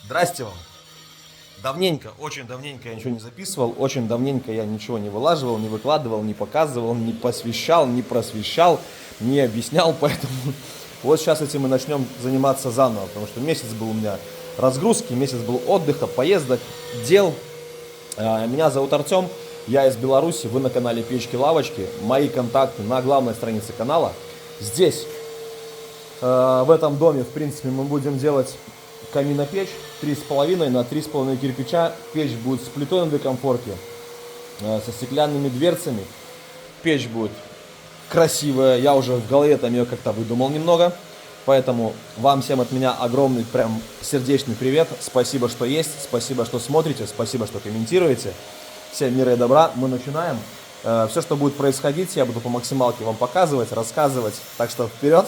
Здрасте вам. Давненько, очень давненько я ничего не записывал, очень давненько я ничего не вылаживал, не выкладывал, не показывал, не посвящал, не просвещал, не объяснял, поэтому вот сейчас этим мы начнем заниматься заново, потому что месяц был у меня разгрузки, месяц был отдыха, поездок, дел. Меня зовут Артем, я из Беларуси, вы на канале Печки-Лавочки, мои контакты на главной странице канала. Здесь, в этом доме, в принципе, мы будем делать каминопечь 3,5 на 3,5 кирпича. Печь будет с плитой на декомфорке, со стеклянными дверцами. Печь будет красивая, я уже в голове там ее как-то выдумал немного. Поэтому вам всем от меня огромный прям сердечный привет. Спасибо, что есть, спасибо, что смотрите, спасибо, что комментируете. Всем мира и добра, мы начинаем. Все, что будет происходить, я буду по максималке вам показывать, рассказывать. Так что вперед!